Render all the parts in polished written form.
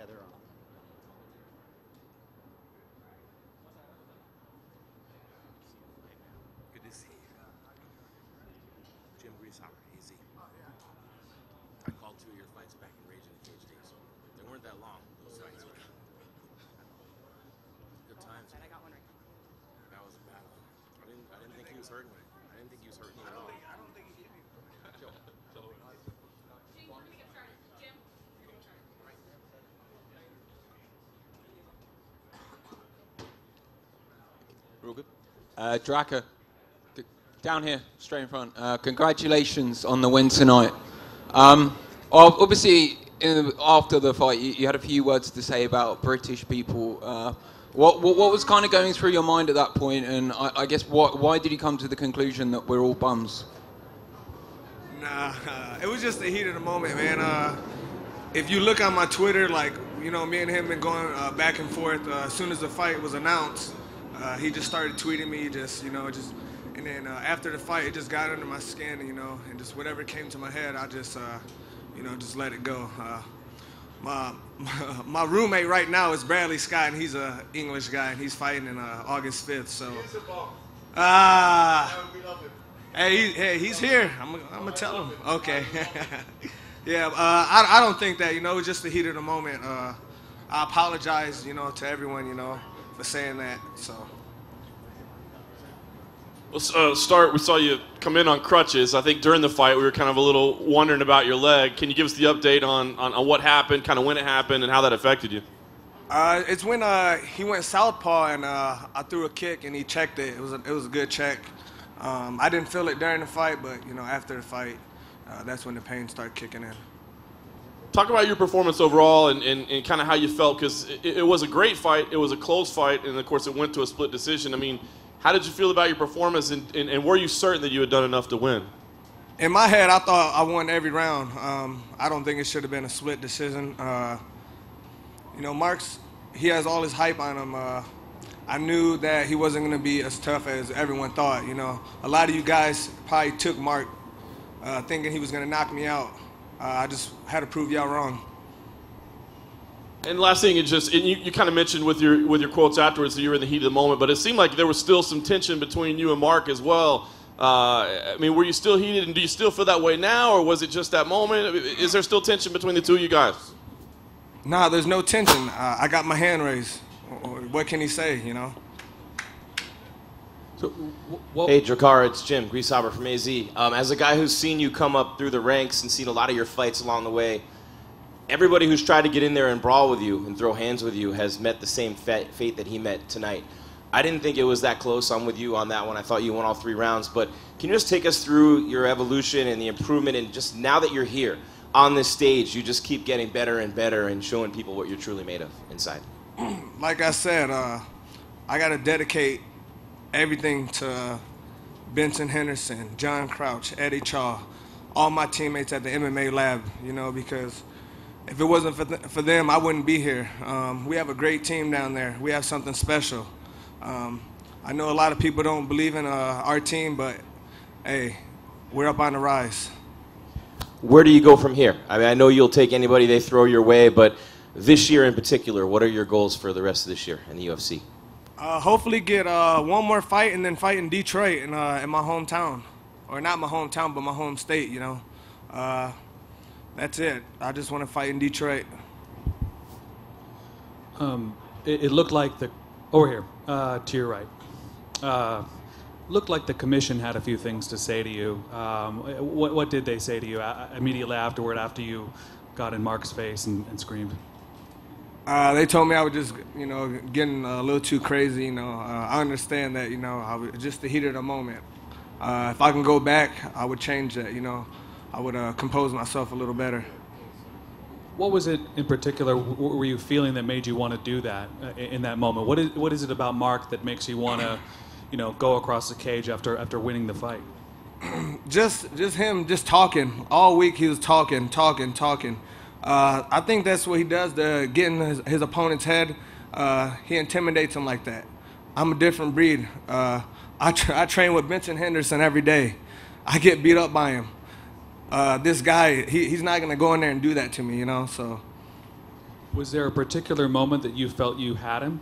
Yeah, they're on. Good to see you. Jim Greashopper, easy. I called 2 of your fights back in Rage and Cage days. They weren't that long, those fights. Good times. And I got one right. That was a bad one. I didn't think he was hurting me. I didn't think he was hurting me at all. I don't think he hit me. Jim, when we get started. Jim. Real good. Draka, down here, straight in front. Congratulations on the win tonight. Obviously, after the fight, you had a few words to say about British people. What was kind of going through your mind at that point? And I guess why did you come to the conclusion that we're all bums? Nah, it was just the heat of the moment, man. If you look on my Twitter, like, you know, me and him been going back and forth. As soon as the fight was announced, he just started tweeting me, and then after the fight, it just got under my skin, you know, and just whatever came to my head, I just, just let it go. My roommate right now is Bradley Scott, and he's an English guy, and he's fighting in August 5th. So, hey, he's here. I'm gonna tell him. Okay. Yeah, I don't think that, you know, just the heat of the moment. I apologize, you know, to everyone, you know, for saying that. So. Let's start. We saw you come in on crutches. I think during the fight we were kind of a little wondering about your leg. Can you give us the update on what happened, kind of when it happened, and how that affected you? It's when he went southpaw and I threw a kick and he checked it. It was a good check. I didn't feel it during the fight, but you know, after the fight, that's when the pain started kicking in. Talk about your performance overall and kind of how you felt, because it was a great fight. It was a close fight, and of course it went to a split decision. I mean, how did you feel about your performance, and were you certain that you had done enough to win? In my head, I thought I won every round. I don't think it should have been a split decision. You know, Mark's, he has all his hype on him. I knew that he wasn't going to be as tough as everyone thought. You know, a lot of you guys probably took Mark thinking he was going to knock me out. I just had to prove y'all wrong. And last thing, you kind of mentioned with your quotes afterwards that you were in the heat of the moment, but it seemed like there was still some tension between you and Mark as well. I mean, were you still heated, and do you still feel that way now, or was it just that moment? Is there still tension between the two of you guys? Nah, there's no tension. I got my hand raised. What can he say, you know? So, hey, Drakkar, it's Jim Greashopper from AZ. As a guy who's seen you come up through the ranks and seen a lot of your fights along the way, everybody who's tried to get in there and brawl with you and throw hands with you has met the same fate that he met tonight. I didn't think it was that close. I'm with you on that one. I thought you won all 3 rounds. But can you just take us through your evolution and the improvement, and just now that you're here on this stage, you just keep getting better and better and showing people what you're truly made of inside? Like I said, I got to dedicate everything to Benson Henderson, John Crouch, Eddie Chaw, all my teammates at the MMA lab, you know, because if it wasn't for them, I wouldn't be here. We have a great team down there. We have something special. I know a lot of people don't believe in our team, but, hey, we're up on the rise. Where do you go from here? I mean, I know you'll take anybody they throw your way, but this year in particular, what are your goals for the rest of this year in the UFC? Hopefully get one more fight and then fight in Detroit in my hometown. Or not my hometown, but my home state, you know. That's it. I just want to fight in Detroit. It looked like over here, to your right. Looked like the commission had a few things to say to you. What did they say to you immediately afterward, after you got in Mark's face and screamed? They told me I was just, you know, getting a little too crazy. You know, I understand that. You know, just the heat of the moment. If I can go back, I would change that. You know, I would compose myself a little better. What was it in particular were you feeling that made you want to do that in that moment? What is it about Mark that makes you want to, you know, go across the cage after winning the fight? Just him just talking all week. He was talking. I think that's what he does to get in his opponent's head. He intimidates him like that. I'm a different breed. I train with Benson Henderson every day. I get beat up by him. This guy, he's not going to go in there and do that to me, you know. So Was there a particular moment that you felt you had him?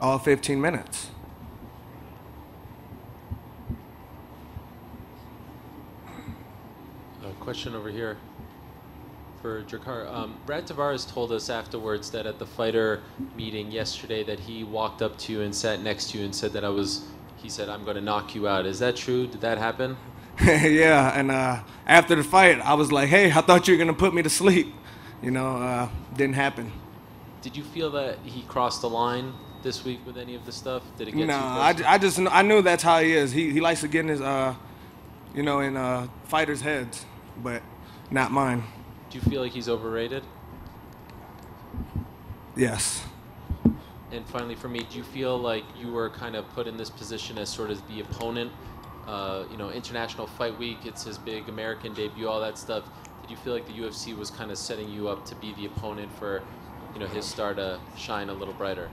All 15 minutes. A question over here for Jakar. Brad Tavares told us afterwards that at the fighter meeting yesterday that he walked up to you and sat next to you and said that he said, I'm going to knock you out. Is that true? Did that happen? Yeah, and after the fight, I was like, hey, I thought you were going to put me to sleep. Didn't happen. Did you feel that he crossed the line this week with any of the stuff? Did it get No, too close? I knew that's how he is. He likes to get in his, in fighters' heads, but not mine. Do you feel like he's overrated? Yes. And finally, for me, do you feel like you were kind of put in this position as sort of the opponent? International Fight Week, it's his big American debut, all that stuff. Did you feel like the UFC was kind of setting you up to be the opponent for, his star to shine a little brighter?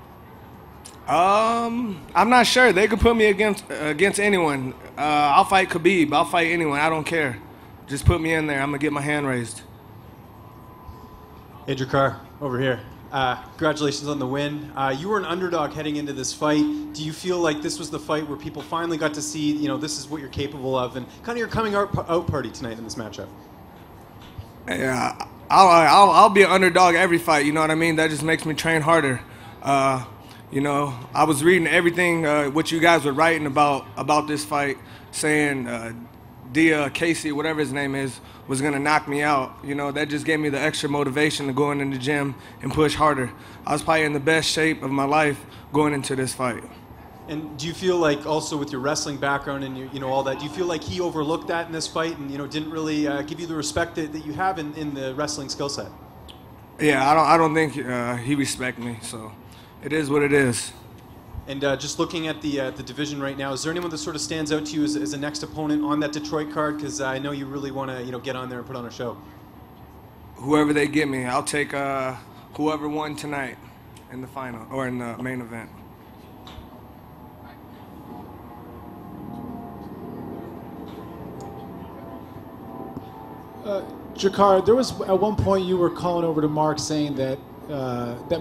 I'm not sure. They could put me against anyone. I'll fight Khabib. I'll fight anyone. I don't care. Just put me in there. I'm gonna get my hand raised. Hey, Jakar, over here. Congratulations on the win. You were an underdog heading into this fight. Do you feel like this was the fight where people finally got to see, this is what you're capable of, and kind of your coming out party tonight in this matchup? Yeah, I'll be an underdog every fight. You know what I mean? That just makes me train harder. I was reading everything what you guys were writing about this fight, saying Casey, whatever his name is, was going to knock me out. That just gave me the extra motivation to go in the gym and push harder. I was probably in the best shape of my life going into this fight. And do you feel like also with your wrestling background and all that, do you feel like he overlooked that in this fight and didn't really give you the respect that you have in the wrestling skill set? Yeah, I don't think he respects me, so it is what it is. And just looking at the division right now, is there anyone that sort of stands out to you as a next opponent on that Detroit card? Because I know you really want to get on there and put on a show. Whoever they get me, I'll take whoever won tonight in the final or in the main event. Jakar, there was at one point you were calling over to Mark saying that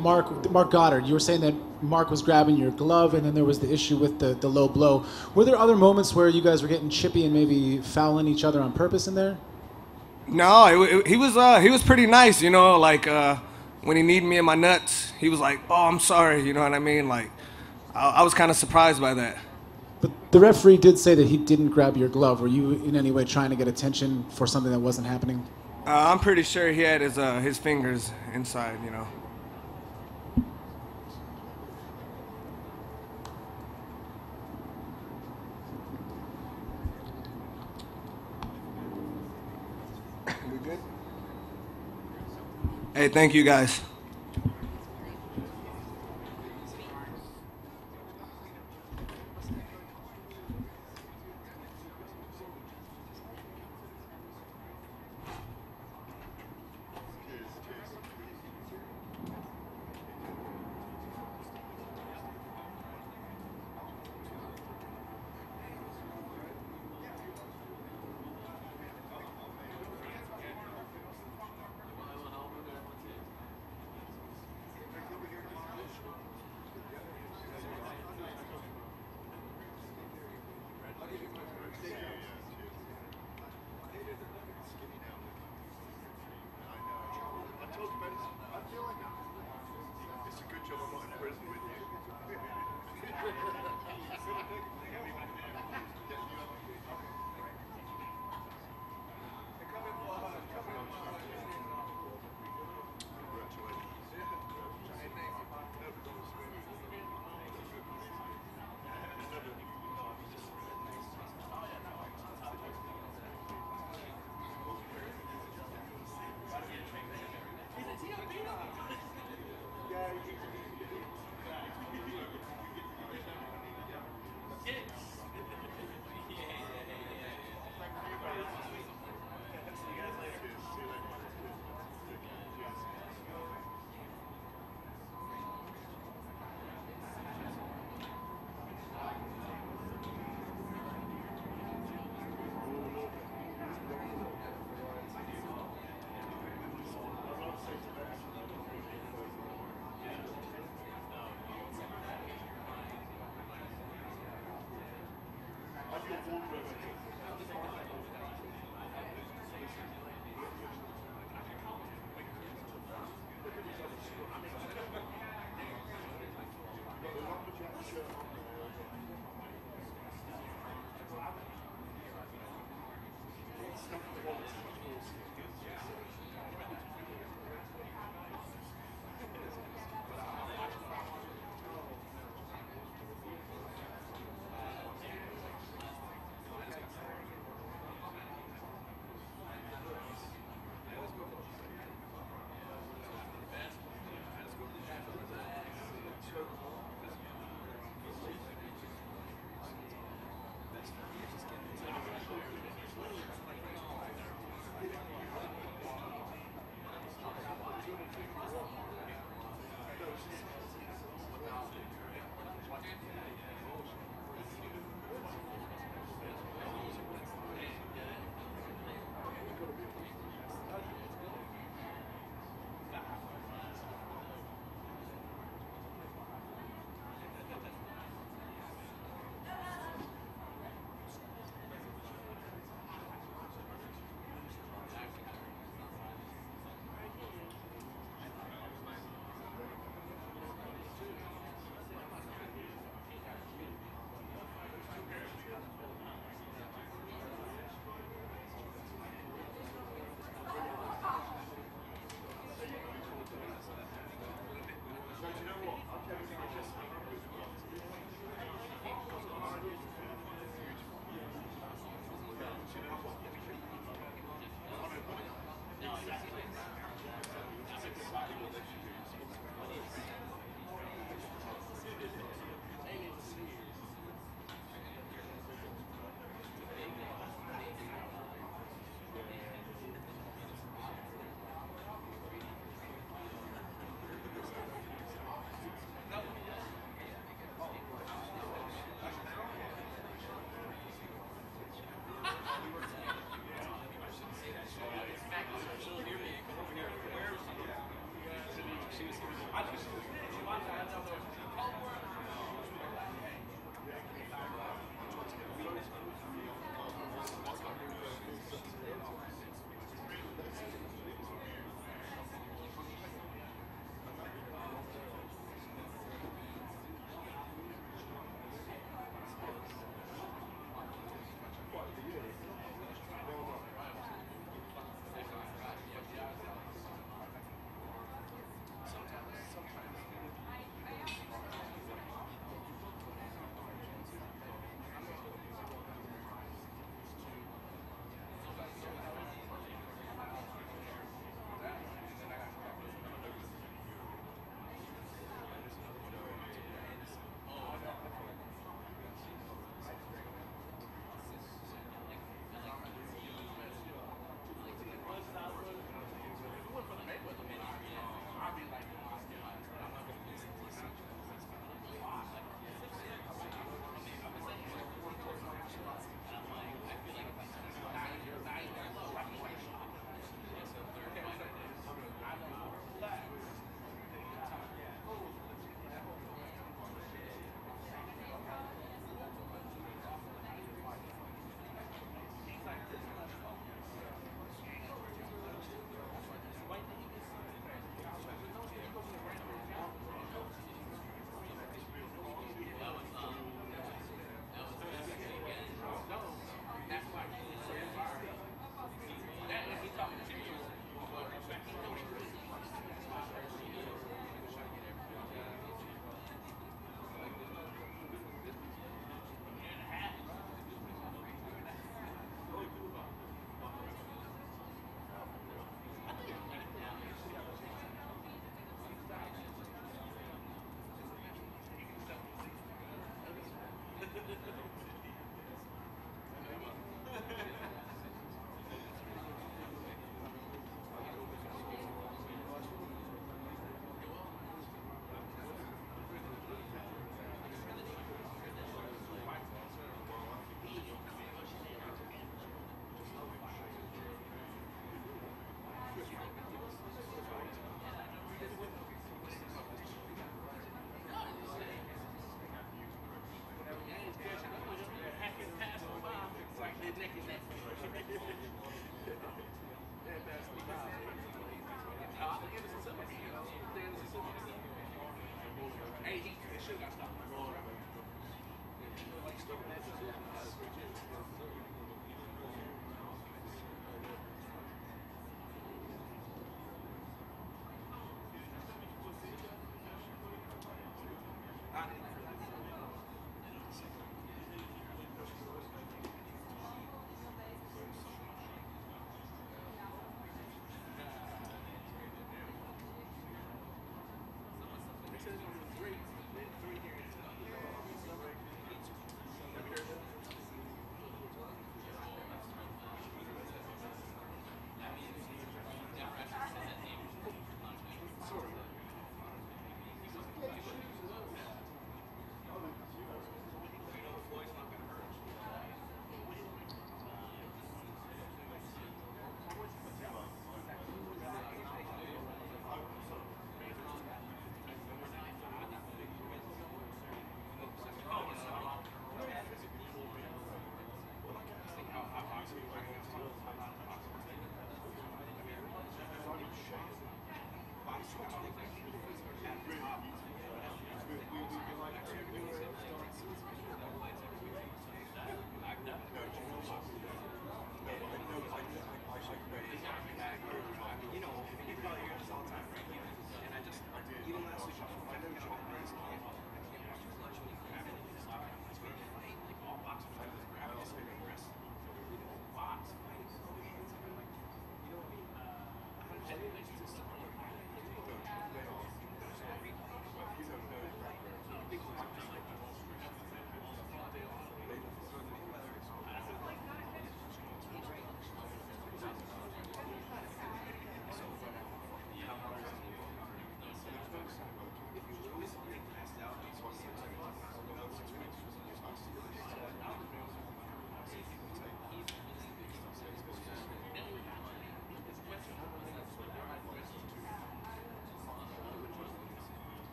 Mark Goddard, you were saying that Mark was grabbing your glove, and then there was the issue with the low blow. Were there other moments where you guys were getting chippy and maybe fouling each other on purpose in there? No, he was pretty nice, like when he needed me in my nuts, he was like, "Oh, I'm sorry," you know what I mean? Like I was kind of surprised by that. But the referee did say that he didn't grab your glove. Were you in any way trying to get attention for something that wasn't happening? I'm pretty sure he had his fingers inside, We good? Hey, thank you guys.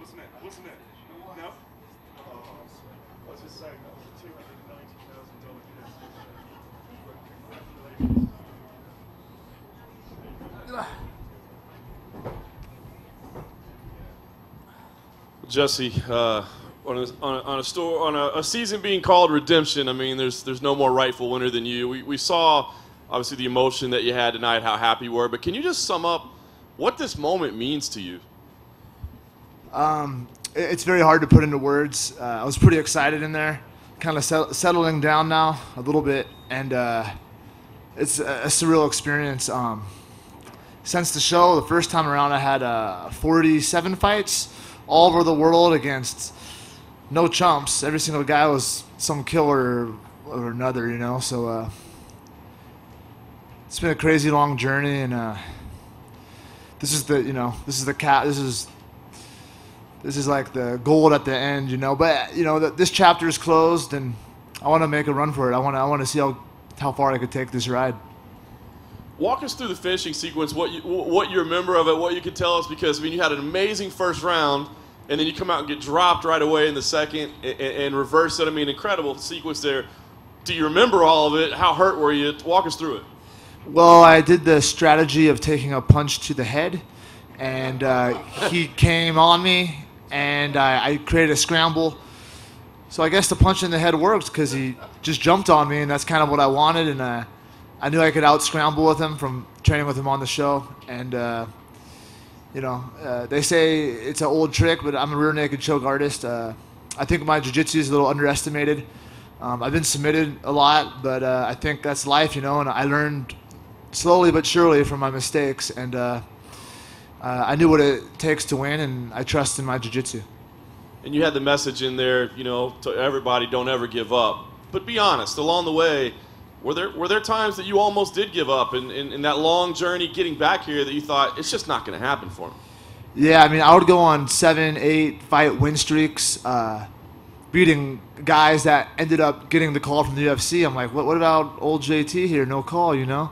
What's next? What's next? No? What's his second? Jesse, on a season being called redemption, I mean, there's no more rightful winner than you. We saw obviously the emotion that you had tonight, how happy you were, but can you just sum up what this moment means to you? It's very hard to put into words. I was pretty excited in there, kind of settling down now a little bit, and it's a surreal experience. Since the show, the first time around, I had 47 fights all over the world against no chumps. Every single guy was some killer or another, you know. So it's been a crazy long journey, and this is like the gold at the end, you know. But you know, this chapter is closed, and I want to make a run for it. I want to see how far I could take this ride. Walk us through the finishing sequence, what you remember of it, what you could tell us, because I mean, you had an amazing first round, and then you come out and get dropped right away in the second and reverse it. I mean, incredible sequence there. Do you remember all of it? How hurt were you? Walk us through it. Well, I did the strategy of taking a punch to the head, and he came on me, and I created a scramble. So I guess the punch in the head worked because he just jumped on me, and that's kind of what I wanted, and I knew I could out-scramble with him from training with him on the show. And, you know, they say it's an old trick, but I'm a rear naked choke artist. I think my jiu-jitsu is a little underestimated. I've been submitted a lot, but I think that's life, you know, and I learned slowly but surely from my mistakes. And I knew what it takes to win, and I trust in my jiu-jitsu. And you had the message in there, you know, to everybody, don't ever give up. But be honest, along the way, were there times that you almost did give up in that long journey getting back here that you thought, it's just not going to happen for me? Yeah, I mean, I would go on 7, 8 fight win streaks, beating guys that ended up getting the call from the UFC. I'm like, what about old JT here? No call, you know?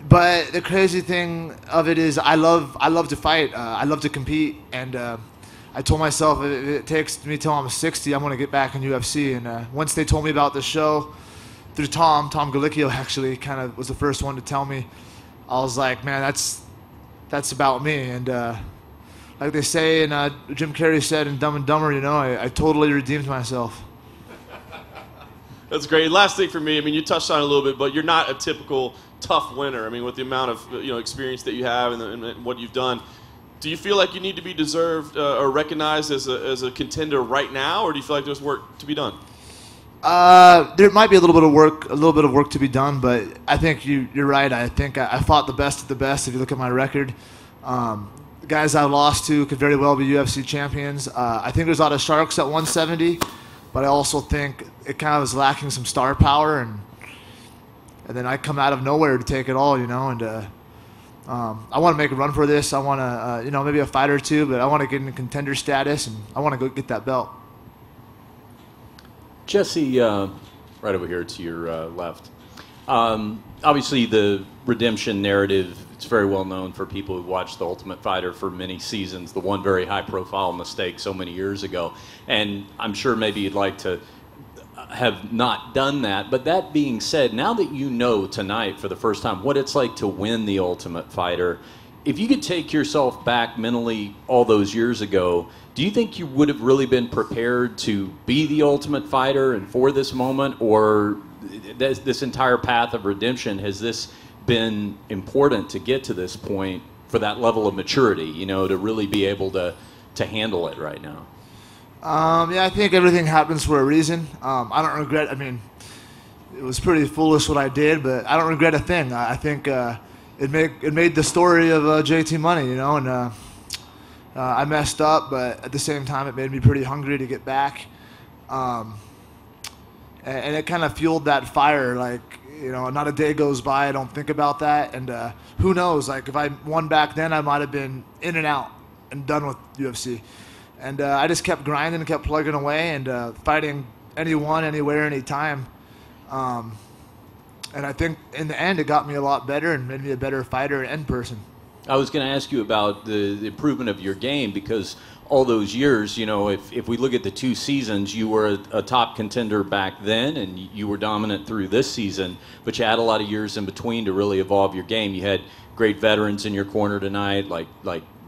But the crazy thing of it is I love to fight. I love to compete, and I told myself if it takes me till I'm 60, I'm going to get back in UFC. And once they told me about the show, through Tom Galicchio actually kind of was the first one to tell me, I was like, man, that's about me. And like they say, and Jim Carrey said in Dumb and Dumber, you know, I totally redeemed myself. That's great. Last thing for me, I mean, you touched on it a little bit, but you're not a typical tough winner. I mean, with the amount of experience that you have and what you've done, do you feel like you need to be deserved or recognized as a contender right now, or do you feel like there's work to be done? There might be a little bit of work to be done, but I think you're right. I think I fought the best of the best. If you look at my record, the guys I lost to could very well be UFC champions. I think there's a lot of sharks at 170, but I also think it kind of is lacking some star power, and then I come out of nowhere to take it all, you know. And I want to make a run for this. I want to, maybe a fight or two, but I want to get into contender status, and I want to go get that belt. Jesse, right over here to your left. Obviously, the redemption narrative, it's very well known for people who watched The Ultimate Fighter for many seasons, the one very high-profile mistake so many years ago. And I'm sure maybe you'd like to have not done that. But that being said, now that you know tonight for the first time what it's like to win The Ultimate Fighter, if you could take yourself back mentally all those years ago, do you think you would have really been prepared to be the Ultimate Fighter and for this moment? Or this entire path of redemption, has this been important to get to this point for that level of maturity, to really be able to handle it right now? Yeah, I think everything happens for a reason. I don't regret, it was pretty foolish what I did, but I don't regret a thing. I think it made the story of JT Money, and I messed up, but at the same time it made me pretty hungry to get back. And it kind of fueled that fire, not a day goes by I don't think about that. And who knows, if I won back then, I might have been in and out and done with UFC. And I just kept grinding, kept plugging away, and fighting anyone, anywhere, anytime. And I think in the end, it got me a lot better and made me a better fighter and person. I was going to ask you about the improvement of your game, because all those years, you know, if we look at the 2 seasons, you were a top contender back then, and you were dominant through this season, but you had a lot of years in between to really evolve your game. You had great veterans in your corner tonight, like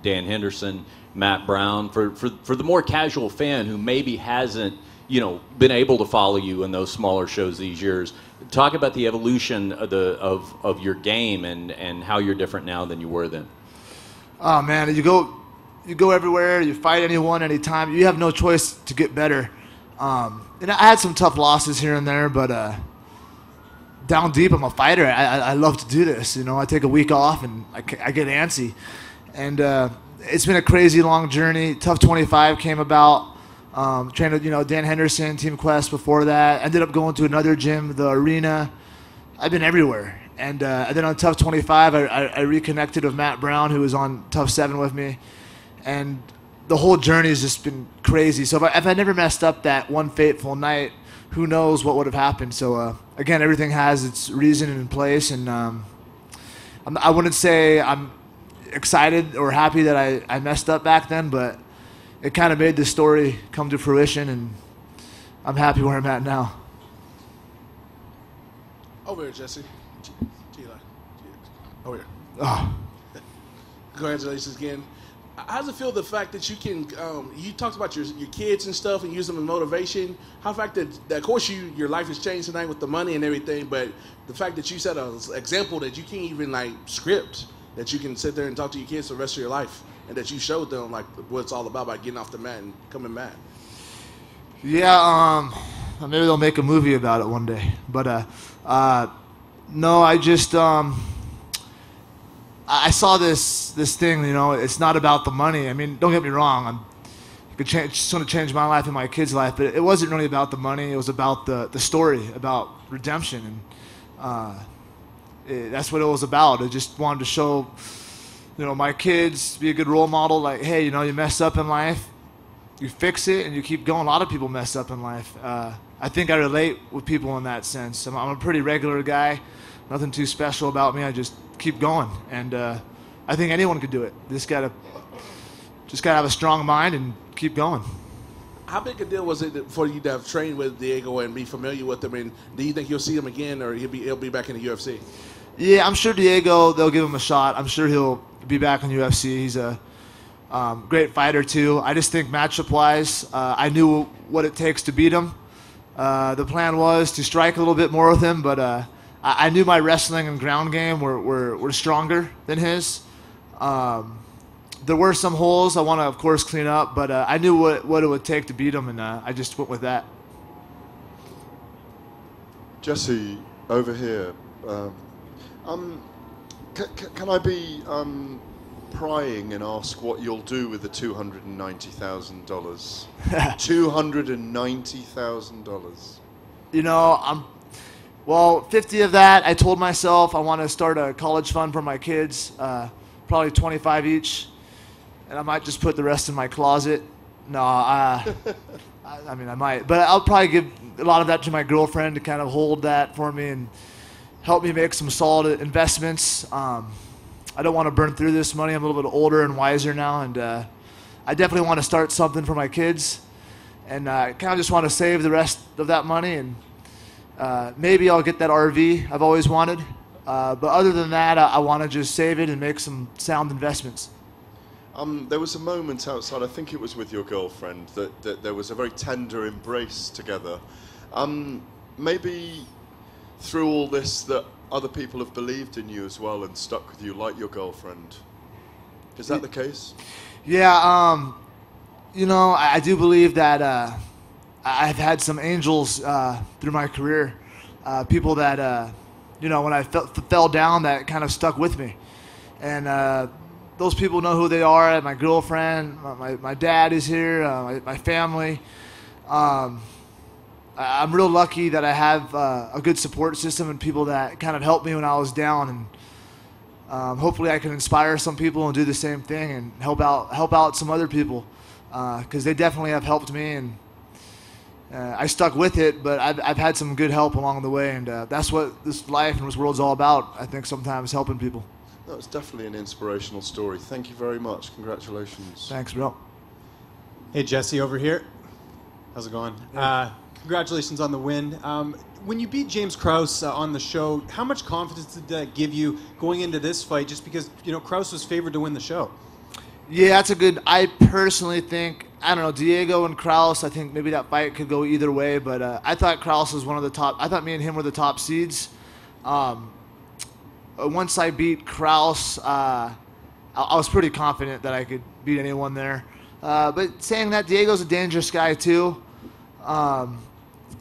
Dan Henderson, Matt Brown. For the more casual fan who maybe hasn't, you know, been able to follow you in those smaller shows these years, talk about the evolution of your game and how you're different now than you were then. Oh man, you go everywhere, you fight anyone, anytime. You have no choice to get better. And I had some tough losses here and there, but down deep, I'm a fighter. I love to do this. You know, I take a week off and I get antsy. And it's been a crazy long journey. Tough 25 came about. Trained with, you know, Dan Henderson, Team Quest before that. Ended up going to another gym, the Arena. I've been everywhere. And then on Tough 25, I reconnected with Matt Brown, who was on Tough 7 with me. And the whole journey has just been crazy. So if I never messed up that one fateful night, who knows what would have happened. So again, everything has its reason and place. And I wouldn't say I'm excited or happy that I messed up back then, but it kind of made the story come to fruition, and I'm happy where I'm at now. Over here, Jesse. T-Line. Over here. Oh. Congratulations again. How does it feel, the fact that you can, you talked about your kids and stuff and use them as motivation. How the fact that of course, your life has changed tonight with the money and everything, but the fact that you set an example that you can't even, like, script, that you can sit there and talk to your kids for the rest of your life, and that you showed them, like, what it's all about by getting off the mat and coming back. Yeah, maybe they'll make a movie about it one day. But no, I just I saw this thing. You know, it's not about the money. I mean, don't get me wrong. Just want to change my life and my kids' life, but it wasn't really about the money. It was about the story, about redemption, and that's what it was about. I just wanted to show, you know, my kids, be a good role model. Like, hey, you know, you mess up in life, you fix it, and you keep going. A lot of people mess up in life. I think I relate with people in that sense. I'm a pretty regular guy. Nothing too special about me. I just keep going, and I think anyone could do it. Just gotta have a strong mind and keep going. How big a deal was it for you to have trained with Diego and be familiar with him? And do you think you'll see him again, or he'll be back in the UFC? Yeah, I'm sure Diego, they'll give him a shot. I'm sure he'll be back in the UFC. He's a great fighter, too. I just think matchup-wise, I knew what it takes to beat him. The plan was to strike a little bit more with him, but I knew my wrestling and ground game were stronger than his. There were some holes I want to, of course, clean up, but I knew what it would take to beat him, and I just went with that. Jesse, over here. Can I be prying and ask what you'll do with the $290,000? $290,000. You know, well, 50 of that, I told myself I want to start a college fund for my kids, probably 25 each, and I might just put the rest in my closet. No, I mean, I might, but I'll probably give a lot of that to my girlfriend to kind of hold that for me and help me make some solid investments. I don't want to burn through this money. I'm a little bit older and wiser now, and I definitely want to start something for my kids, and I kind of just want to save the rest of that money, and maybe I'll get that RV I've always wanted. But other than that, I want to just save it and make some sound investments. There was a moment outside, I think it was with your girlfriend, that there was a very tender embrace together. Maybe through all this that other people have believed in you as well and stuck with you, like your girlfriend. Is that the case? Yeah, you know, I do believe that I've had some angels through my career, people that, you know, when I fell down, that kind of stuck with me. And those people know who they are. My girlfriend, my dad is here, my family. I'm real lucky that I have a good support system and people that kind of helped me when I was down, and hopefully I can inspire some people and do the same thing and help out some other people, because they definitely have helped me, and I stuck with it, but I've had some good help along the way, and that's what this life and this world's all about. I think sometimes helping people. That was definitely an inspirational story. Thank you very much. Congratulations. Thanks, bro. Hey, Jesse, over here. How's it going? Congratulations on the win. When you beat James Krause on the show, how much confidence did that give you going into this fight? Just because Krause was favored to win the show. Yeah, that's a good. I personally think, I don't know, Diego and Krause. I think maybe that fight could go either way, but I thought Krause was one of the top. I thought me and him were the top seeds. Once I beat Krause, I was pretty confident that I could beat anyone there. But saying that, Diego's a dangerous guy too.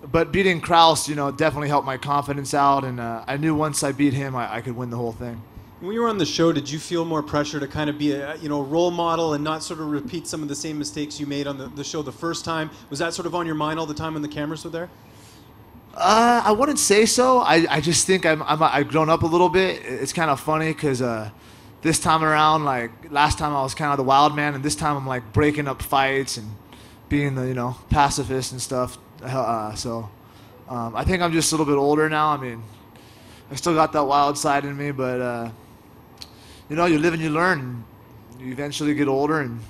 But beating Krause, definitely helped my confidence out, and I knew once I beat him, I could win the whole thing. When you were on the show, did you feel more pressure to kind of be a role model and not sort of repeat some of the same mistakes you made on the show the first time? Was that sort of on your mind all the time when the cameras were there? I wouldn't say so. I just think I've grown up a little bit. It's kind of funny because this time around, like last time I was kind of the wild man, and this time I'm like breaking up fights and being the pacifist and stuff. So I think I'm just a little bit older now. I mean, I still got that wild side in me, but you live and you learn. And you eventually get older and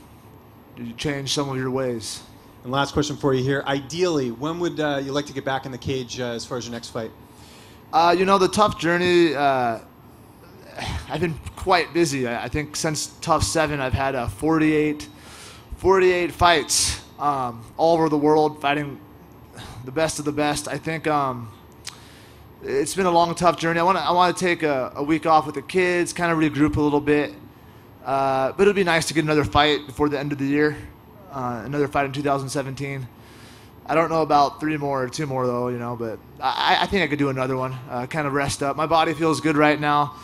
you change some of your ways. And last question for you here. Ideally, when would you like to get back in the cage as far as your next fight? The tough journey, I've been quite busy. I think since Tough 7, I've had 48 fights all over the world, fighting the best of the best. I think it's been a long, tough journey. I want to take a week off with the kids, kind of regroup a little bit. But it'll be nice to get another fight before the end of the year. Another fight in 2017. I don't know about 3 more or 2 more though, but I think I could do another one. Kind of rest up. My body feels good right now.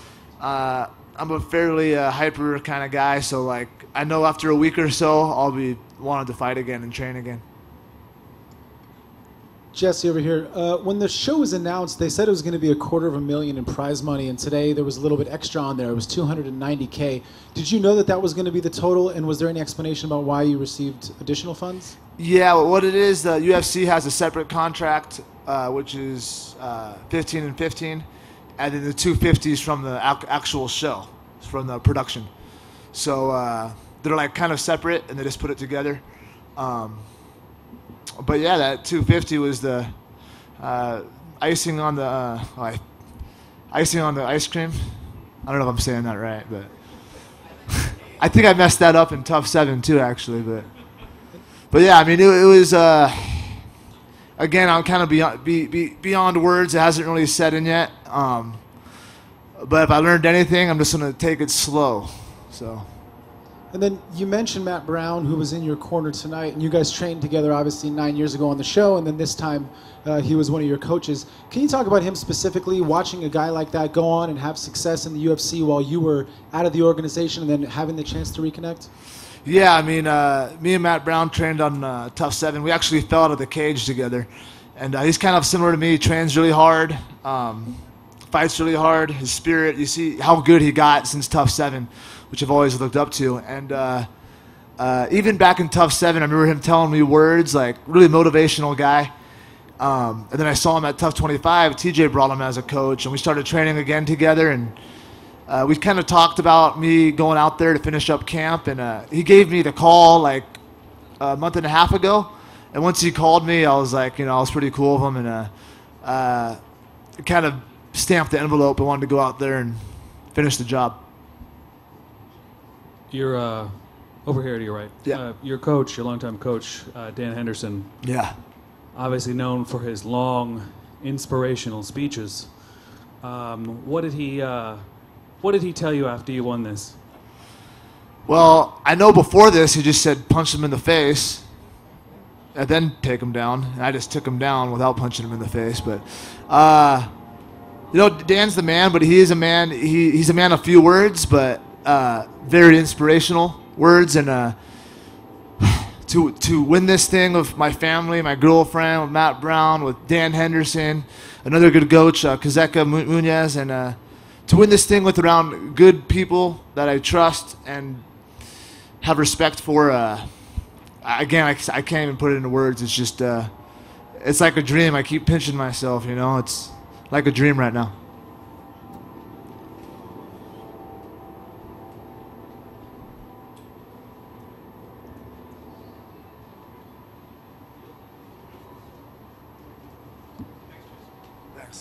I'm a fairly hyper kind of guy, so like I know after a week or so I'll be wanting to fight again and train again. Jesse over here. When the show was announced, they said it was going to be $250,000 in prize money, and today there was a little bit extra on there. It was $290K. Did you know that was going to be the total, and was there any explanation about why you received additional funds? Yeah, well, what it is, the UFC has a separate contract, which is 15 and 15, and then the 250s from the actual show, from the production. So they're like kind of separate, and they just put it together. But yeah, that 250 was the icing on the ice cream. I don't know if I'm saying that right, but I think I messed that up in Tough 7 too, actually. But yeah, I mean, it was again, I'm kind of beyond words. It hasn't really set in yet. But if I learned anything, I'm just gonna take it slow. So. And then you mentioned Matt Brown, who was in your corner tonight, and you guys trained together obviously 9 years ago on the show, and then this time he was one of your coaches. Can you talk about him specifically, watching a guy like that go on and have success in the UFC while you were out of the organization and then having the chance to reconnect? Yeah, I mean, me and Matt Brown trained on Tough 7. We actually fell out of the cage together. And he's kind of similar to me. He trains really hard, fights really hard. His spirit, you see how good he got since Tough 7, which I've always looked up to. And even back in Tough 7, I remember him telling me words, like really motivational guy. And then I saw him at Tough 25. TJ brought him as a coach, and we started training again together. And we kind of talked about me going out there to finish up camp. And he gave me the call like a month and a half ago. And once he called me, I was like, I was pretty cool of him. And kind of stamped the envelope. I wanted to go out there and finish the job. You're over here to your right. Yeah. Your coach, your longtime coach, Dan Henderson. Yeah. Obviously known for his long, inspirational speeches. What did he tell you after you won this? Well, I know before this he just said punch him in the face, and then take him down. And I just took him down without punching him in the face. But Dan's the man, but he is a man. He's a man of few words, but very inspirational words. And to win this thing with my family, my girlfriend, with Matt Brown, with Dan Henderson, another good coach, Kazeka Munoz, and to win this thing with around good people that I trust and have respect for. Again, I can't even put it into words. It's just, it's like a dream. I keep pinching myself, It's like a dream right now.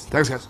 Thanks, guys.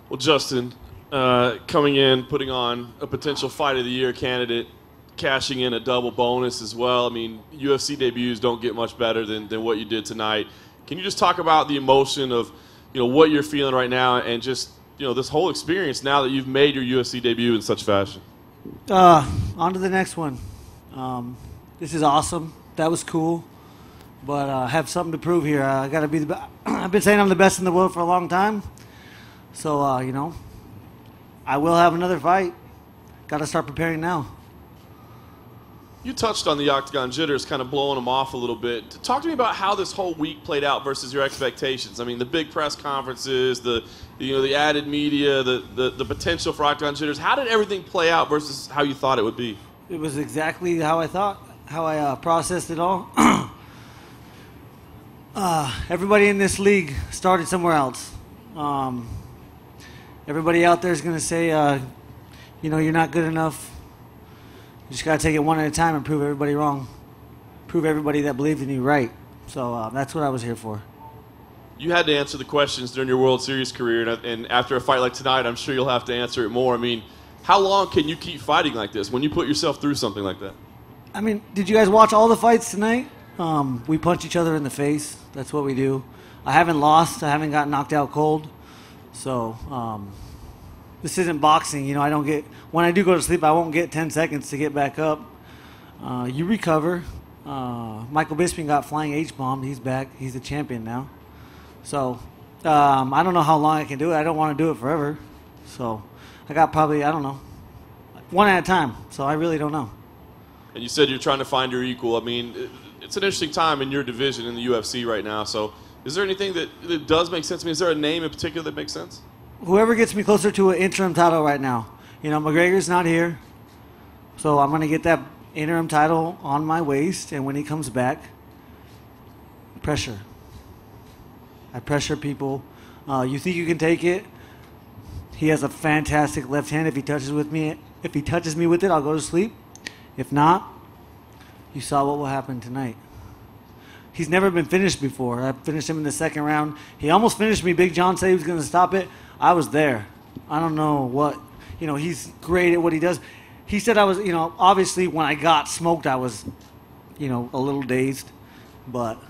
Well, Justin, coming in, putting on a potential Fight of the Year candidate, cashing in a double bonus as well. I mean, UFC debuts don't get much better than what you did tonight. Can you just talk about the emotion of, what you're feeling right now and just, this whole experience now that you've made your UFC debut in such fashion? On to the next one. This is awesome. That was cool. But I have something to prove here. I got to be the best. I've been saying I'm the best in the world for a long time. So, I will have another fight. Got to start preparing now. You touched on the octagon jitters, kind of blowing them off a little bit. Talk to me about how this whole week played out versus your expectations. I mean, the big press conferences, the added media, the potential for octagon jitters. How did everything play out versus how you thought it would be? It was exactly how I thought, how I processed it all. Everybody in this league started somewhere else. Everybody out there is going to say, you're not good enough. You just got to take it one at a time and prove everybody wrong. Prove everybody that believed in you right. So that's what I was here for. You had to answer the questions during your World Series career, and after a fight like tonight, I'm sure you'll have to answer it more. I mean, how long can you keep fighting like this when you put yourself through something like that? I mean, did you guys watch all the fights tonight? We punch each other in the face. That's what we do. I haven't lost. I haven't gotten knocked out cold. So this isn't boxing. I don't get – when I do go to sleep, I won't get 10 seconds to get back up. You recover. Michael Bisping got flying H-bombed. He's back. He's the champion now. So I don't know how long I can do it. I don't want to do it forever. So I got probably, I don't know, one at a time. So I really don't know. And you said you're trying to find your equal. I mean, it's an interesting time in your division in the UFC right now. So is there anything that does make sense? I mean, is there a name in particular that makes sense? Whoever gets me closer to an interim title right now. McGregor's not here. So I'm going to get that interim title on my waist. And when he comes back, pressure. I pressure people. You think you can take it? He has a fantastic left hand. If he touches me with it, I'll go to sleep. If not, you saw what will happen tonight. He's never been finished before. I finished him in the second round. He almost finished me. Big John said he was going to stop it. I was there. I don't know what, he's great at what he does. He said I was, obviously when I got smoked, I was, a little dazed. But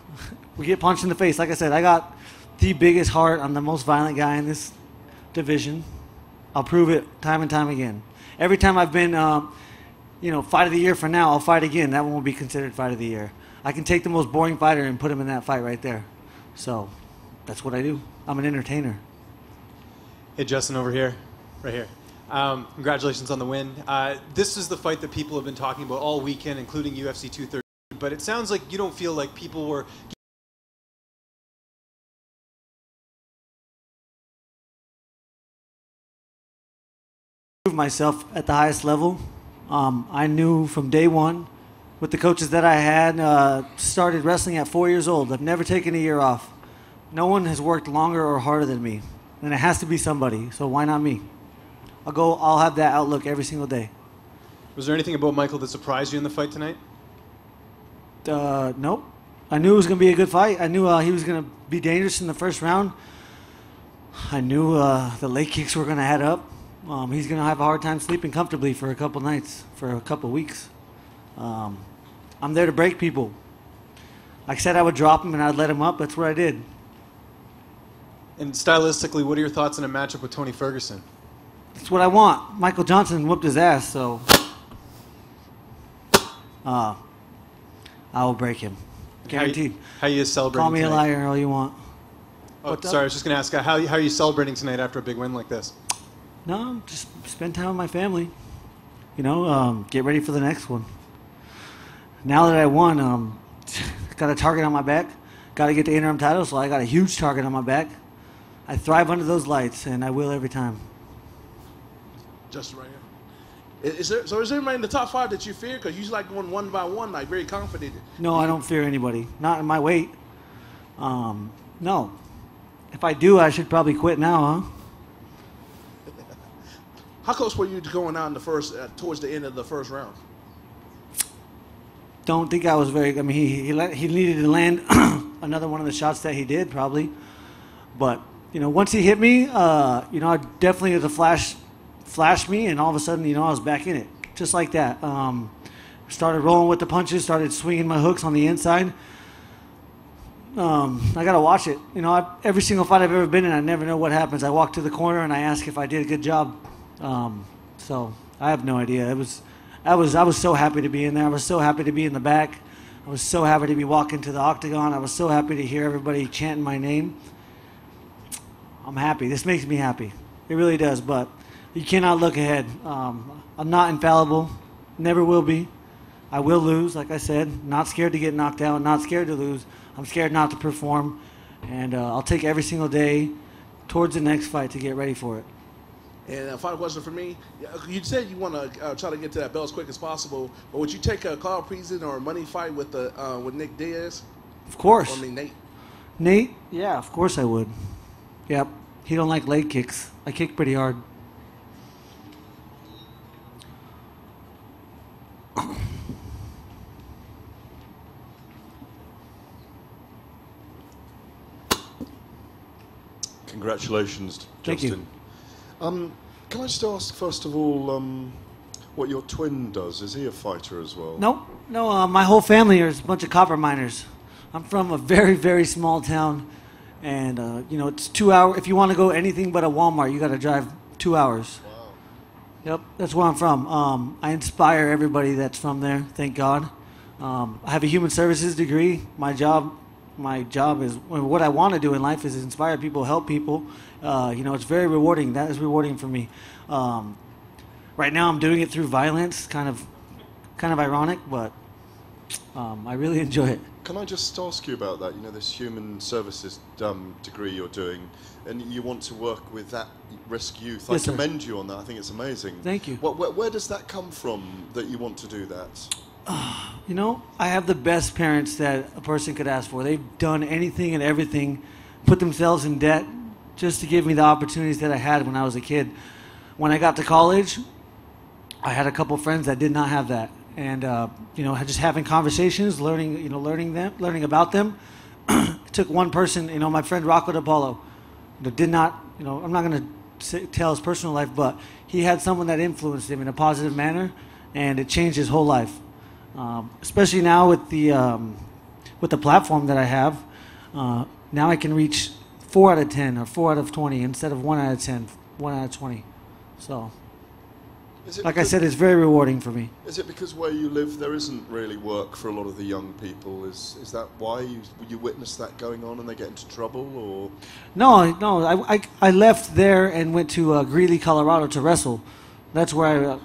we get punched in the face. Like I said, I got the biggest heart. I'm the most violent guy in this division. I'll prove it time and time again. Every time I've been, Fight of the Year for now, I'll fight again. That one will be considered Fight of the Year. I can take the most boring fighter and put him in that fight right there. So that's what I do. I'm an entertainer. Hey, Justin, over here. Right here. Congratulations on the win. This is the fight that people have been talking about all weekend, including UFC 230. But it sounds like you don't feel like people were... Prove myself at the highest level. I knew from day one with the coaches that I had, started wrestling at 4 years old. I've never taken a year off. No one has worked longer or harder than me. And it has to be somebody, so why not me? I'll have that outlook every single day. Was there anything about Michael that surprised you in the fight tonight? Nope. I knew it was going to be a good fight. I knew he was going to be dangerous in the first round. I knew the leg kicks were going to add up. He's going to have a hard time sleeping comfortably for a couple nights, for a couple weeks. I'm there to break people. Like I said, I would drop him and I'd let him up. That's what I did. And stylistically, what are your thoughts on a matchup with Tony Ferguson? That's what I want. Michael Johnson whooped his ass, so I will break him. Guaranteed. How you celebrating Call me tonight? a liar all you want. Oh, sorry, I was just going to ask, how are you celebrating tonight after a big win like this? No, just spend time with my family. You know, get ready for the next one. Now that I won, got a target on my back. Got to get the interim title, so I got a huge target on my back. I thrive under those lights, and I will every time. Just right here. Is there anybody in the top 5 that you fear? Because you like going one by one, like very confident. No, I don't fear anybody. Not in my weight. No. If I do, I should probably quit now, huh? How close were you to going out in the first, towards the end of the first round? Don't think I was very. I mean, he needed to land another one of the shots that he did probably, but you know, once he hit me, you know, I definitely had to flash me, and all of a sudden, you know, I was back in it, just like that. Started rolling with the punches, started swinging my hooks on the inside. I gotta watch it. You know, every single fight I've ever been in, I never know what happens. I walk to the corner and I ask if I did a good job. So I have no idea. I was so happy to be in there. I was so happy to be in the back. I was so happy to be walking to the octagon. I was so happy to hear everybody chanting my name. I'm happy. This makes me happy. It really does. But you cannot look ahead. I'm not infallible. Never will be. I will lose, like I said. Not scared to get knocked out. Not scared to lose. I'm scared not to perform. And I'll take every single day towards the next fight to get ready for it. And a final question for me. You said you want to try to get to that belt as quick as possible, but would you take a Carl Friesen or a money fight with Nick Diaz? Of course. Or, I mean, Nate. Nate? Yeah, of course I would. Yep. He don't like leg kicks. I kick pretty hard. Congratulations, Thank you. Justin. Can I just ask, first of all, what your twin does? Is he a fighter as well? No, my whole family is a bunch of copper miners. I'm from a very, very small town, and, you know, it's 2 hours. If you want to go anything but a Walmart, you got to drive 2 hours. Wow. Yep, that's where I'm from. I inspire everybody that's from there, thank God. I have a human services degree. My job is, what I want to do in life is inspire people, help people. You know, it's very rewarding. That is rewarding for me. Right now I'm doing it through violence, kind of ironic, but I really enjoy it. Can I just ask you about that? You know, this human services degree you're doing, and you want to work with that risk youth. Yes, I sir. commend you on that. I think it's amazing. Thank you. Where does that come from, that you want to do that? You know, I have the best parents that a person could ask for. They've done anything and everything, put themselves in debt just to give me the opportunities that I had when I was a kid. When I got to college, I had a couple friends that did not have that. And, you know, just having conversations, learning about them. It took one person, you know, my friend Rocco DePaulo, that did not, you know, I'm not going to tell his personal life, but he had someone that influenced him in a positive manner, and it changed his whole life. Especially now with the platform that I have, now I can reach 4 out of 10 or 4 out of 20 instead of 1 out of 10, 1 out of 20. So, like I said, it's very rewarding for me. Is it because where you live there isn't really work for a lot of the young people? Is that why you witness that going on and they get into trouble, or? No. I left there and went to Greeley, Colorado to wrestle. That's where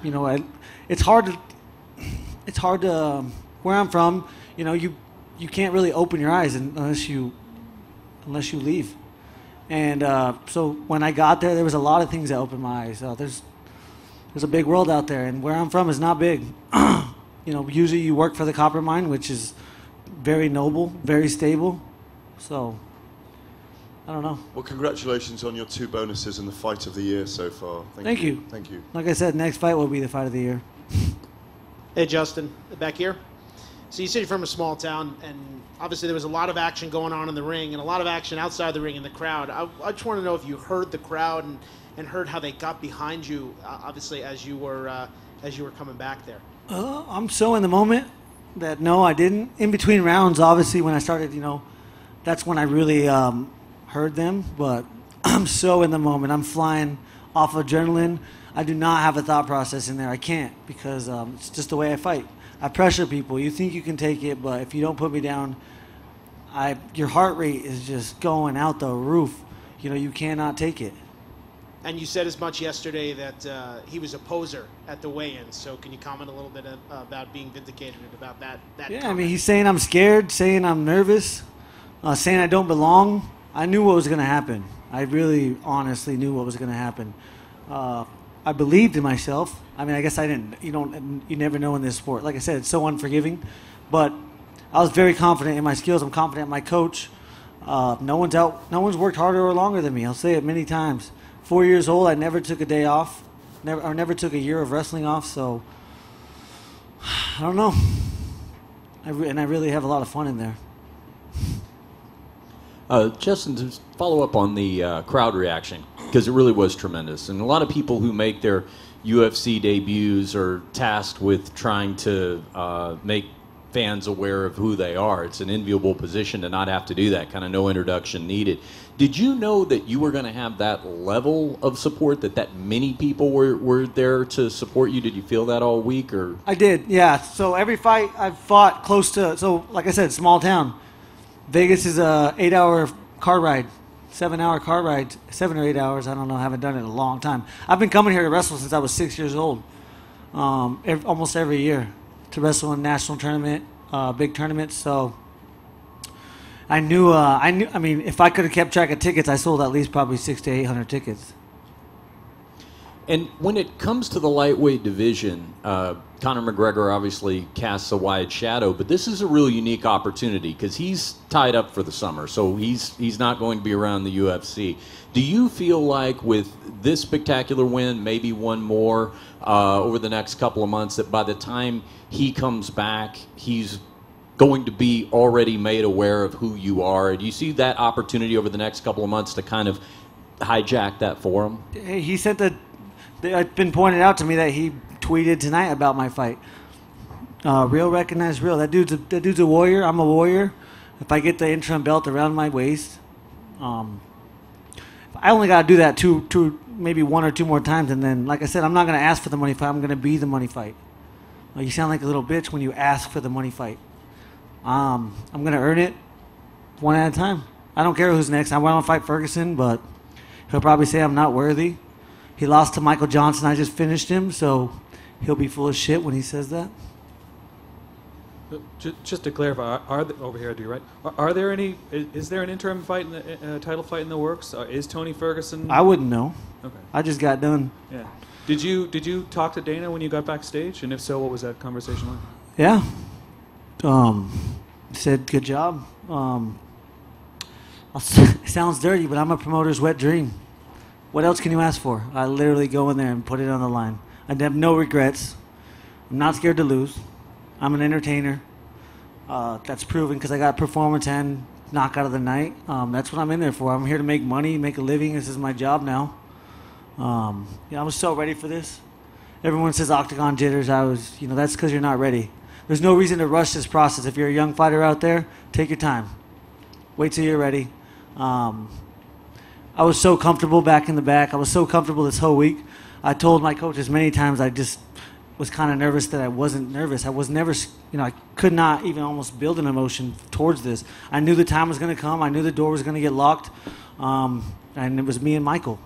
it's hard to where I'm from. You know, you can't really open your eyes unless you leave. And so when I got there was a lot of things that opened my eyes. There's a big world out there, and where I'm from is not big. You know, usually you work for the copper mine, which is very noble, very stable. So, I don't know. Well, congratulations on your 2 bonuses and the fight of the year so far. Thank you. Thank you. Like I said, next fight will be the fight of the year. Hey, Justin, back here. So you said you're from a small town, and obviously there was a lot of action going on in the ring and a lot of action outside the ring in the crowd. I just want to know if you heard the crowd and heard how they got behind you, obviously, as you were coming back there. I'm so in the moment that no, I didn't. In between rounds, obviously, when I started, that's when I really heard them. But I'm so in the moment. I'm flying off adrenaline. I do not have a thought process in there. I can't because it's just the way I fight. I pressure people. You think you can take it, but if you don't put me down, your heart rate is just going out the roof. You cannot take it. And you said as much yesterday that he was a poser at the weigh-ins. So can you comment a little bit about being vindicated about that Yeah, comment? I mean, he's saying I'm scared, saying I'm nervous, saying I don't belong. I knew what was going to happen. I really honestly knew what was going to happen. I believed in myself. I mean, I guess I didn't. You never know in this sport. Like I said, it's so unforgiving. But I was very confident in my skills. I'm confident in my coach. No one's worked harder or longer than me. I'll say it many times. 4 years old, I never took a day off. Never took a year of wrestling off. So I don't know. And I really have a lot of fun in there. Justin, to follow up on the crowd reaction, because it really was tremendous. And a lot of people who make their UFC debuts are tasked with trying to make fans aware of who they are. It's an enviable position to not have to do that, kind of no introduction needed. Did you know that you were going to have that level of support, that many people were there to support you? Did you feel that all week? Or I did, yeah. So every fight I've fought close to, so like I said, small town. Vegas is a 8-hour car ride, 7-hour car ride, 7 or 8 hours. I don't know. I haven't done it in a long time. I've been coming here to wrestle since I was 6 years old, almost every year to wrestle in national tournament, big tournaments. So I knew. I mean, if I could have kept track of tickets, I sold at least probably 600 to 800 tickets. And when it comes to the lightweight division, Conor McGregor obviously casts a wide shadow, but this is a real unique opportunity because he's tied up for the summer, so he's not going to be around the UFC. Do you feel like with this spectacular win, maybe one more over the next couple of months, that by the time he comes back, he's going to be already made aware of who you are? Do you see that opportunity over the next couple of months to kind of hijack that for him? He said that. It's been pointed out to me that he tweeted tonight about my fight. Real recognize real. That dude's a warrior. I'm a warrior. If I get the interim belt around my waist, I only got to do that two, maybe one or two more times, and then, like I said, I'm not going to ask for the money fight. I'm going to be the money fight. You sound like a little bitch when you ask for the money fight. I'm going to earn it one at a time. I don't care who's next. I want to fight Ferguson, but he'll probably say I'm not worthy. He lost to Michael Johnson. I just finished him, so he'll be full of shit when he says that. Just to clarify, over here, do you right? Are there any? Is there an interim fight, title fight in the works? Is Tony Ferguson? I wouldn't know. Okay. I just got done. Yeah. Did you talk to Dana when you got backstage? And if so, what was that conversation like? Yeah. Said good job. It sounds dirty, but I'm a promoter's wet dream. What else can you ask for? I literally go in there and put it on the line. I have no regrets. I'm not scared to lose. I'm an entertainer. That's proven because I got performance and knockout of the night. That's what I'm in there for. I'm here to make money, make a living. This is my job now. I was so ready for this. Everyone says octagon jitters. That's because you're not ready. There's no reason to rush this process. If you're a young fighter out there, take your time. Wait till you're ready. I was so comfortable back in the back. I was so comfortable this whole week. I told my coaches many times I just was kind of nervous that I wasn't nervous. I was never, I could not even almost build an emotion towards this. I knew the time was going to come. I knew the door was going to get locked. And it was me and Michael.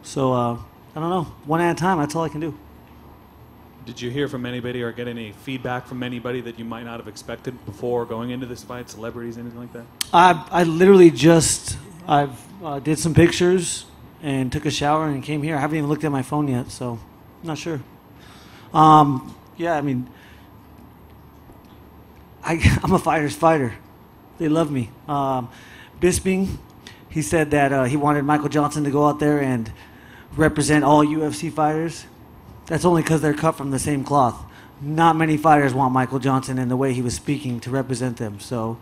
So, I don't know. One at a time, that's all I can do. Did you hear from anybody or get any feedback from anybody that you might not have expected before going into this fight? Celebrities, anything like that? I literally just... did some pictures and took a shower and came here. I haven't even looked at my phone yet, so I'm not sure. Yeah, I mean, I'm a fighter's fighter. They love me. Bisping, he said that he wanted Michael Johnson to go out there and represent all UFC fighters. That's only because they're cut from the same cloth. not many fighters want Michael Johnson and the way he was speaking to represent them. So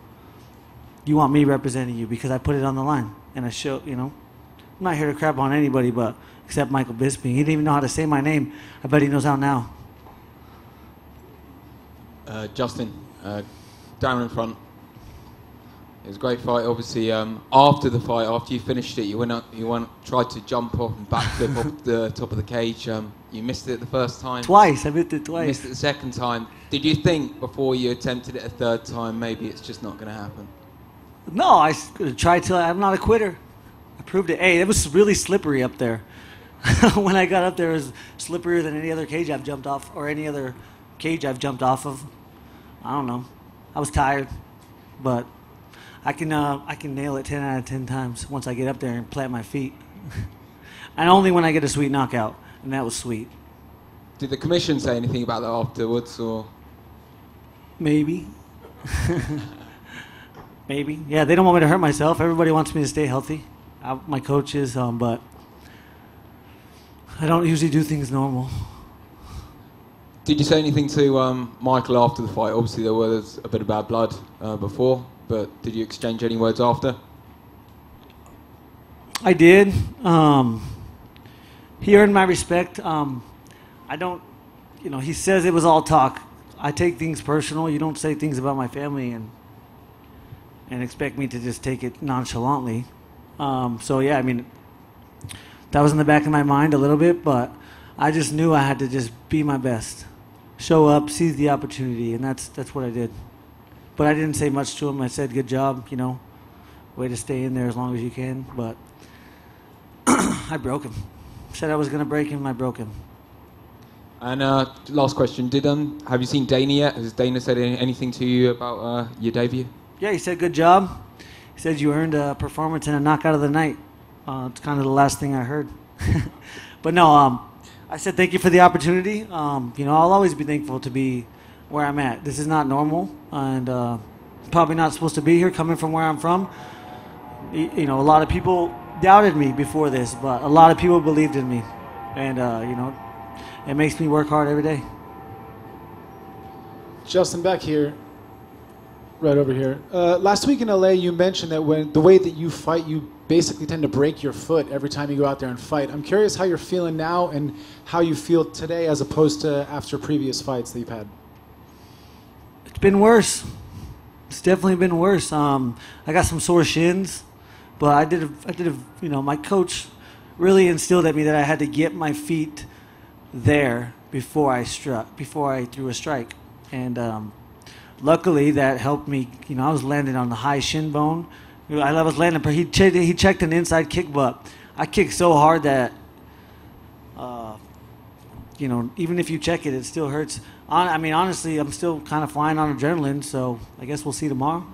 you want me representing you because I put it on the line. And I show, I'm not here to crap on anybody but except Michael Bisping. He didn't even know how to say my name. I bet he knows how now. Justin, down in front. It was a great fight. Obviously, after the fight, after you finished it, you tried to jump off and backflip off the top of the cage. You missed it the first time. Twice. I missed it twice. Missed it the second time. Did you think before you attempted it a third time, maybe it's just not going to happen? No, I tried till I'm not a quitter. I proved it. Hey, it was really slippery up there. When I got up there, it was slipperier than any other cage I've jumped off or any other cage I've jumped off of. I don't know. I was tired, but I can nail it 10 out of 10 times once I get up there and plant my feet. And only when I get a sweet knockout, and that was sweet. Did the commission say anything about that afterwards, or? Maybe. Maybe. Yeah, they don't want me to hurt myself. Everybody wants me to stay healthy. My coaches, but I don't usually do things normal. Did you say anything to Michael after the fight? Obviously, there was a bit of bad blood before, but did you exchange any words after? I did. He earned my respect. I don't, he says it was all talk. I take things personal. You don't say things about my family and expect me to just take it nonchalantly. So, yeah, I mean, that was in the back of my mind a little bit, but I just knew I had to just be my best. Show up, seize the opportunity, and that's what I did. But I didn't say much to him. I said, good job, way to stay in there as long as you can. But I broke him. Said I was going to break him, I broke him. And last question, have you seen Dana yet? Has Dana said anything to you about your debut? Yeah, he said, good job. He said you earned a performance and a knockout of the night. It's kind of the last thing I heard. But no, I said thank you for the opportunity. I'll always be thankful to be where I'm at. This is not normal, and probably not supposed to be here coming from where I'm from. A lot of people doubted me before this, but a lot of people believed in me. And, it makes me work hard every day. Justin, back here. Right over here. Last week in LA, you mentioned that the way that you fight, you basically tend to break your foot every time you go out there and fight. I'm curious how you're feeling now and how you feel today as opposed to after previous fights that you've had. It's been worse. It's definitely been worse. I got some sore shins, but I did my coach really instilled at me that I had to get my feet there before I threw a strike. And luckily, that helped me. I was landing on the high shin bone. I was landing, but he checked an inside kick, but I kicked so hard that, even if you check it, it still hurts. Honestly, I'm still kind of flying on adrenaline, so I guess we'll see tomorrow.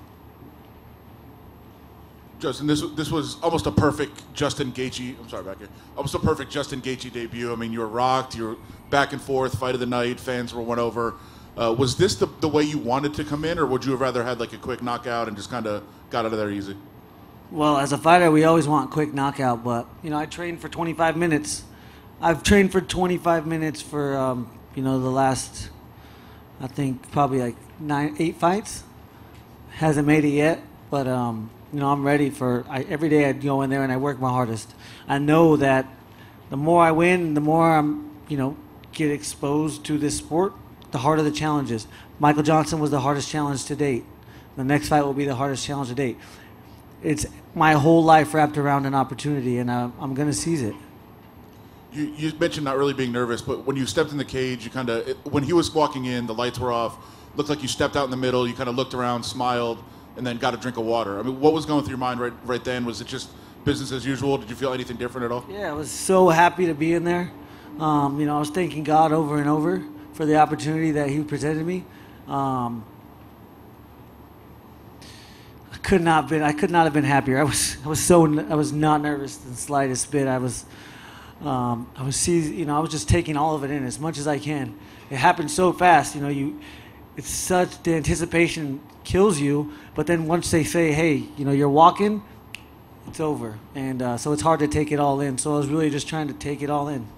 Justin, this was almost a perfect Justin Gaethje. I'm sorry, back here. Almost a perfect Justin Gaethje debut. I mean, you were rocked. You were back and forth, fight of the night. Fans were won over. Was this the way you wanted to come in, or would you have rather had like a quick knockout and just kind of got out of there easy? Well, as a fighter, we always want quick knockout, but I trained for 25 minutes. I've trained for 25 minutes for the last, I think probably like 8 fights. Hasn't made it yet, but I'm ready for. Every day I go in there and I work my hardest. I know that the more I win, the more I'm get exposed to this sport, the harder the challenge is. Michael Johnson was the hardest challenge to date. The next fight will be the hardest challenge to date. It's my whole life wrapped around an opportunity, and I'm going to seize it. You mentioned not really being nervous, but when you stepped in the cage, when he was walking in, the lights were off, looked like you stepped out in the middle, you kind of looked around, smiled, and then got a drink of water. I mean, what was going through your mind right then? Was it just business as usual? Did you feel anything different at all? Yeah, I was so happy to be in there. I was thanking God over and over for the opportunity that he presented me. I could not have been happier. I was not nervous the slightest bit. I was just taking all of it in as much as I can. It happened so fast, it's such, the anticipation kills you, but then once they say, hey, you're walking, it's over. And so it's hard to take it all in. So I was really just trying to take it all in.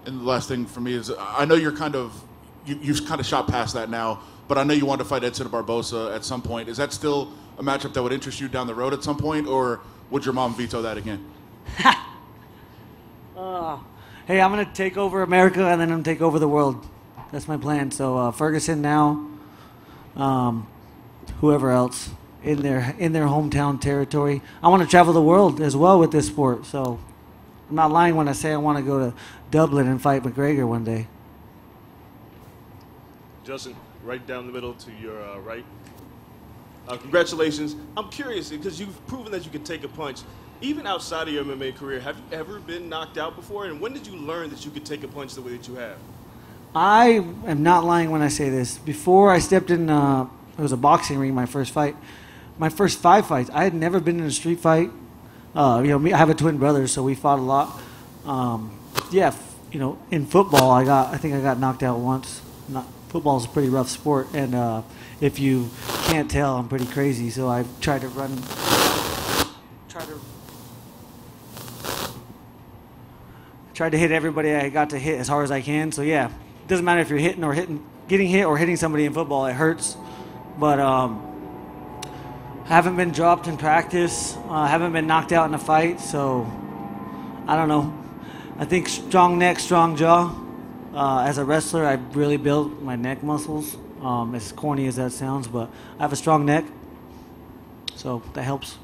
And the last thing for me is, I know you're kind of you've kind of shot past that now. But I know you want to fight Edson Barbosa at some point. Is that still a matchup that would interest you down the road at some point, or would your mom veto that again? Hey, I'm gonna take over America and then I'm gonna take over the world. That's my plan. So Ferguson now, whoever else in their hometown territory. I want to travel the world as well with this sport. So I'm not lying when I say I want to go to Dublin and fight McGregor one day. Justin, right down the middle to your right. Congratulations. I'm curious because you've proven that you can take a punch. Even outside of your MMA career, have you ever been knocked out before? And when did you learn that you could take a punch the way that you have? I am not lying when I say this. Before I stepped in, it was a boxing ring, my first fight. My first 5 fights, I had never been in a street fight. I have a twin brother, so we fought a lot. In football, I think I got knocked out once. Football is a pretty rough sport, and if you can't tell, I'm pretty crazy. So I tried to hit everybody I got to hit as hard as I can. So yeah, it doesn't matter if you're getting hit or hitting somebody in football. It hurts, but haven't been dropped in practice. Haven't been knocked out in a fight. So I don't know. I think strong neck, strong jaw. As a wrestler, I really built my neck muscles. As corny as that sounds, but I have a strong neck, so that helps.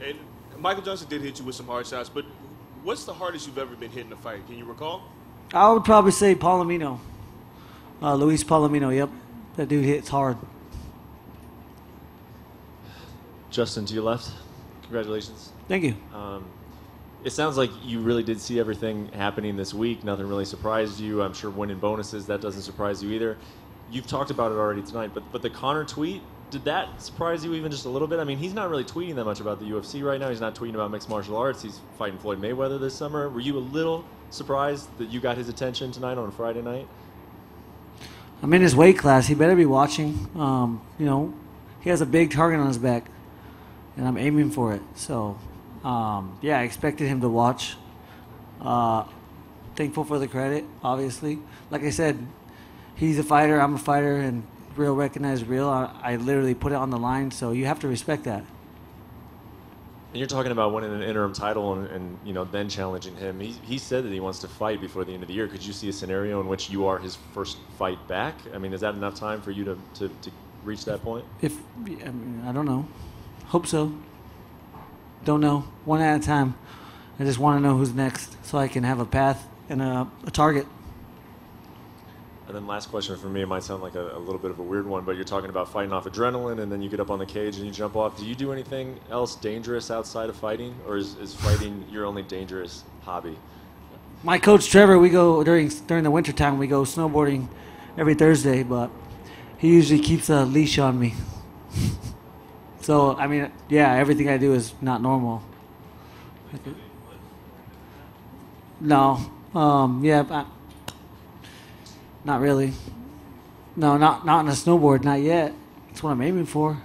And Michael Johnson did hit you with some hard shots, but what's the hardest you've ever been hit in a fight? Can you recall? I would probably say Palomino. Luis Palomino, yep. That dude hits hard. Justin, to your left, congratulations. Thank you. It sounds like you really did see everything happening this week. Nothing really surprised you. I'm sure winning bonuses, that doesn't surprise you either. You've talked about it already tonight, but the Conor tweet, did that surprise you even just a little bit? I mean, he's not really tweeting that much about the UFC right now. He's not tweeting about mixed martial arts. He's fighting Floyd Mayweather this summer. Were you a little surprised that you got his attention tonight on Friday night? I'm in his weight class. He better be watching. He has a big target on his back, and I'm aiming for it. So, I expected him to watch. Thankful for the credit, obviously. Like I said, he's a fighter, I'm a fighter, and real recognized real. I literally put it on the line, so you have to respect that. And you're talking about winning an interim title and then challenging him. He said that he wants to fight before the end of the year. Could you see a scenario in which you are his first fight back? I mean, is that enough time for you to reach that point? I don't know. Hope so. Don't know. One at a time. I just want to know who's next so I can have a path and a target. And then last question for me, it might sound like a little bit of a weird one, but you're talking about fighting off adrenaline and then you get up on the cage and you jump off. Do you do anything else dangerous outside of fighting, or is fighting your only dangerous hobby? My coach Trevor, we go during the wintertime, we go snowboarding every Thursday, but he usually keeps a leash on me. So, I mean, everything I do is not normal. No. Not really. No, not on a snowboard, not yet. That's what I'm aiming for.